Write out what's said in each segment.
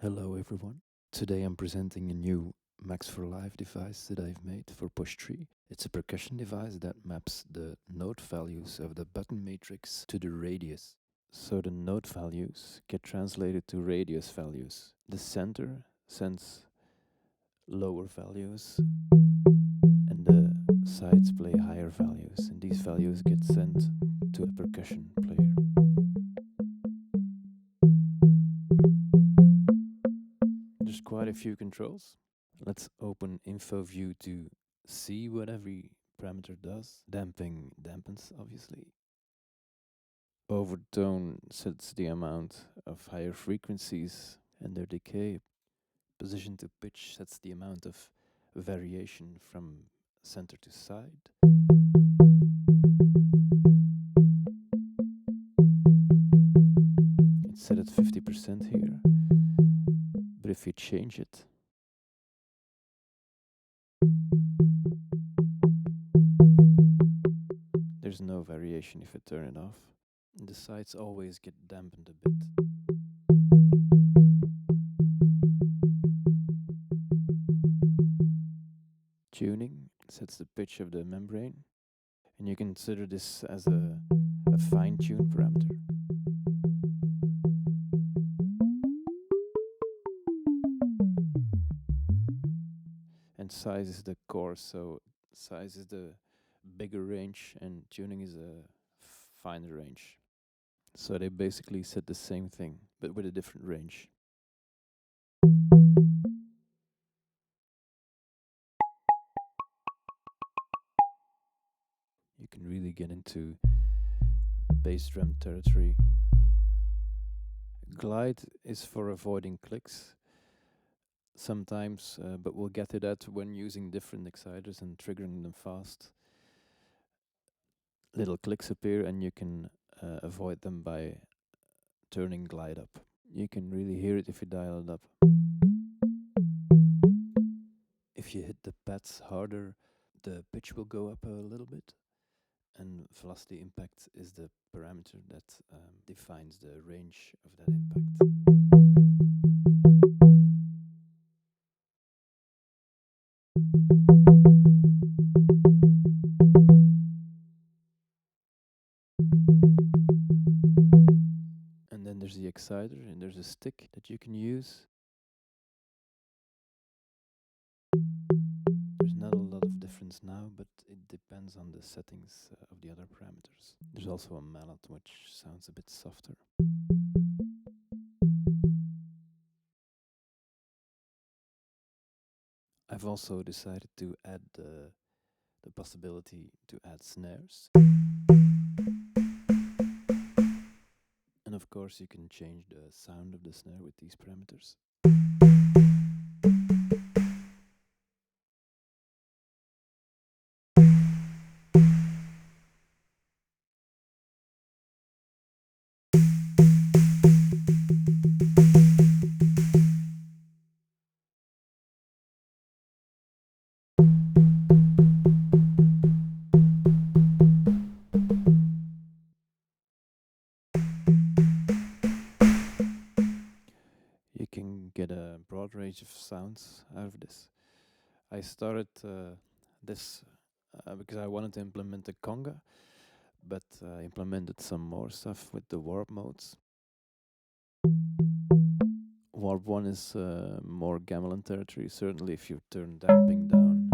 Hello everyone. Today I'm presenting a new Max for Live device that I've made for Push3. It's a percussion device that maps the note values of the button matrix to the radius. So the note values get translated to radius values. The center sends lower values and the sides play higher values, and these values get sent to a percussion player. There's quite a few controls. Let's open info view to see what every parameter does. Damping dampens, obviously. Overtone sets the amount of higher frequencies and their decay. Position to pitch sets the amount of variation from center to side. It's set at 50% here, but if you change it, there's no variation if I turn it off. The sides always get dampened a bit. Tuning sets the pitch of the membrane, and you can consider this as a fine-tune parameter. And size is the core, so size is the bigger range and tuning is a finer range. So they basically said the same thing, but with a different range. You can really get into bass drum territory. Glide is for avoiding clicks sometimes, but we'll get to that when using different exciters and triggering them fast. Little clicks appear and you can avoid them by turning glide up. You can really hear it if you dial it up. If you hit the pads harder, the pitch will go up a little bit, and velocity impact is the parameter that defines the range of that impact. And then there's the exciter, and there's a stick that you can use. There's not a lot of difference now, but it depends on the settings of the other parameters. There's also a mallet, which sounds a bit softer. I've also decided to add the possibility to add snares. And of course you can change the sound of the snare with these parameters. You can get a broad range of sounds out of this. I started this because I wanted to implement the conga, but I implemented some more stuff with the warp modes. Warp 1 is more gamelan territory, certainly if you turn damping down.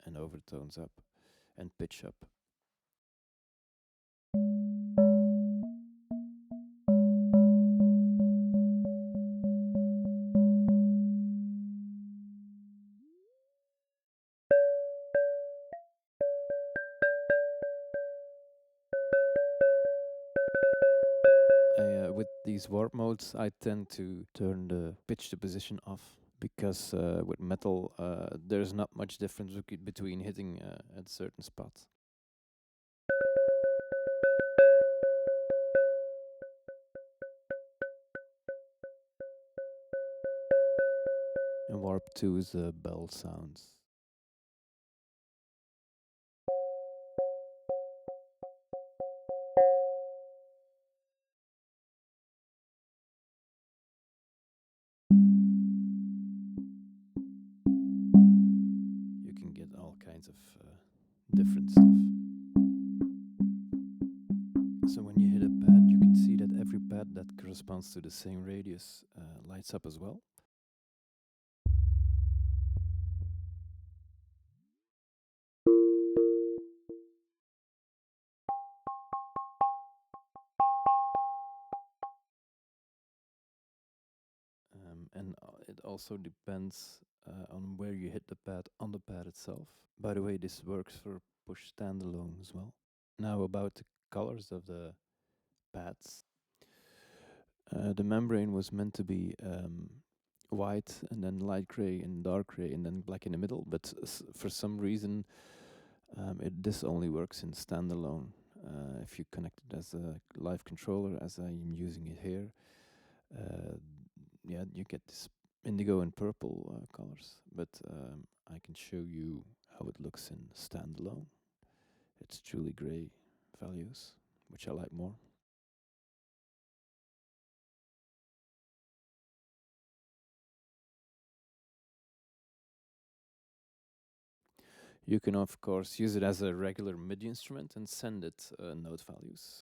And overtones up and pitch up. With these warp modes, I tend to turn the pitch to position off, because with metal, there's not much difference between hitting at certain spots. And warp 2 is bell sounds. kinds of different stuff. So when you hit a pad, you can see that every pad that corresponds to the same radius lights up as well. And it also depends on where you hit the pad on the pad itself. By the way, this works for Push standalone as well. Now about the colors of the pads. The membrane was meant to be white and then light gray and dark gray and then black in the middle, but for some reason this only works in standalone. If you connect it as a live controller, as I'm using it here, yeah, you get this indigo and purple colors, but I can show you how it looks in standalone. It's truly gray values, which I like more. You can of course use it as a regular MIDI instrument and send it note values.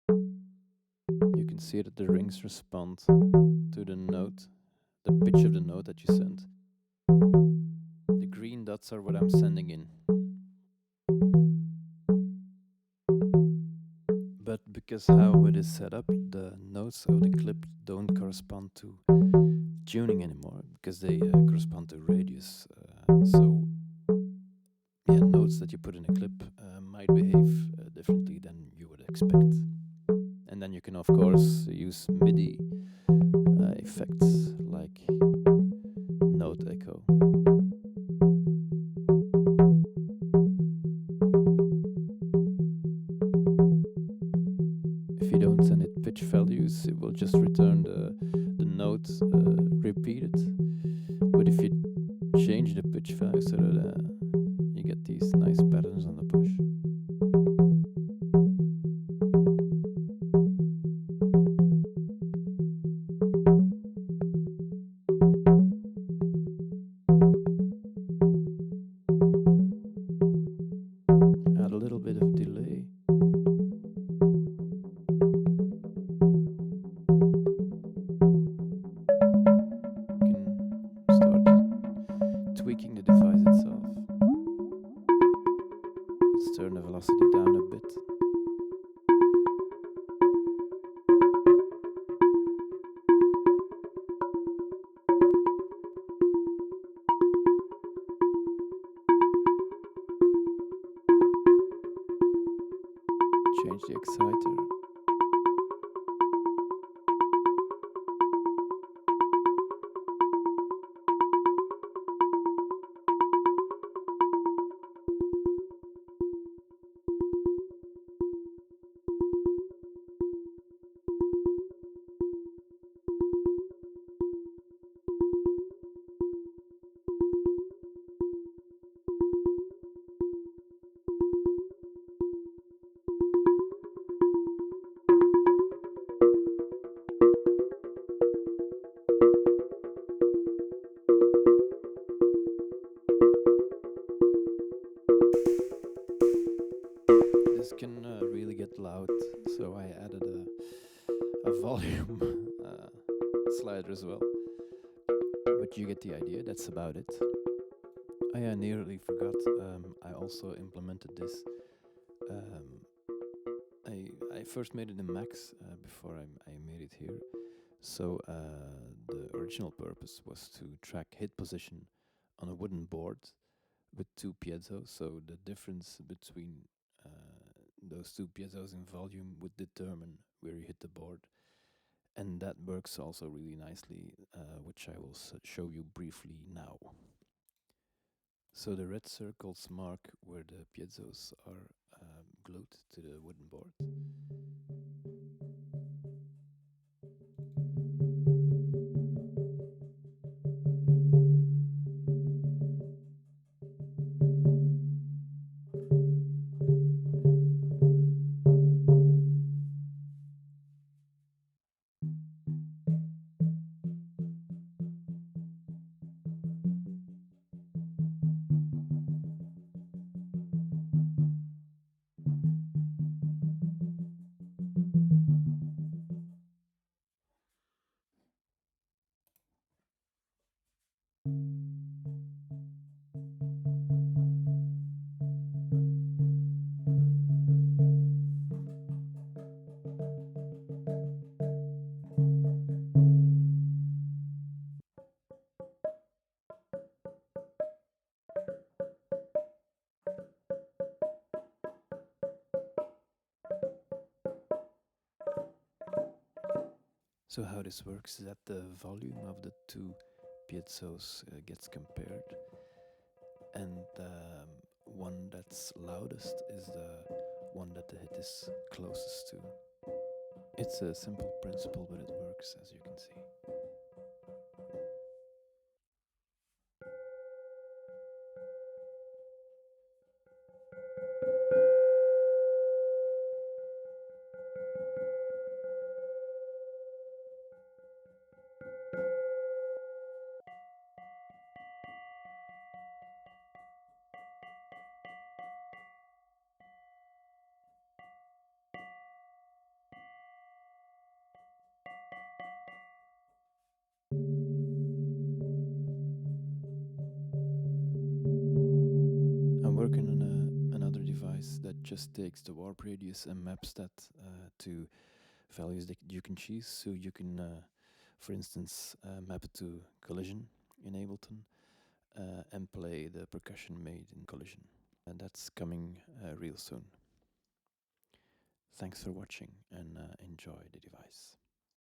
You can see that the rings respond to the note, the pitch of the note that you send. The green dots are what I'm sending in. But because how it is set up, the notes of the clip don't correspond to tuning anymore, because they correspond to radius. So yeah, notes that you put in a clip might behave differently than you would expect. And then you can of course use MIDI effects like note echo. If you don't send it pitch values, it will just return the note repeated. But if you change the pitch value so that you get these nice patterns on the push. Add a little bit of delay. You can start tweaking the device itself. Let's turn the velocity down a bit. Change the exciter. This can really get loud, so I added a volume slider as well. But you get the idea, that's about it. I nearly forgot, I also implemented this. I first made it in Max before I made it here. So the original purpose was to track hit position on a wooden board with two piezos, so the difference between those two piezos in volume would determine where you hit the board. And that works also really nicely, which I will show you briefly now. So the red circles mark where the piezos are glued to the wooden board. So how this works is that the volume of the two piezos gets compared, and the one that's loudest is the one that the hit is closest to. It's a simple principle, but it works, as you can see. I'm working on another device that just takes the Warpradius and maps that to values that you can choose. So you can, for instance, map it to collision in Ableton and play the percussion made in collision. And that's coming real soon. Thanks for watching and enjoy the device.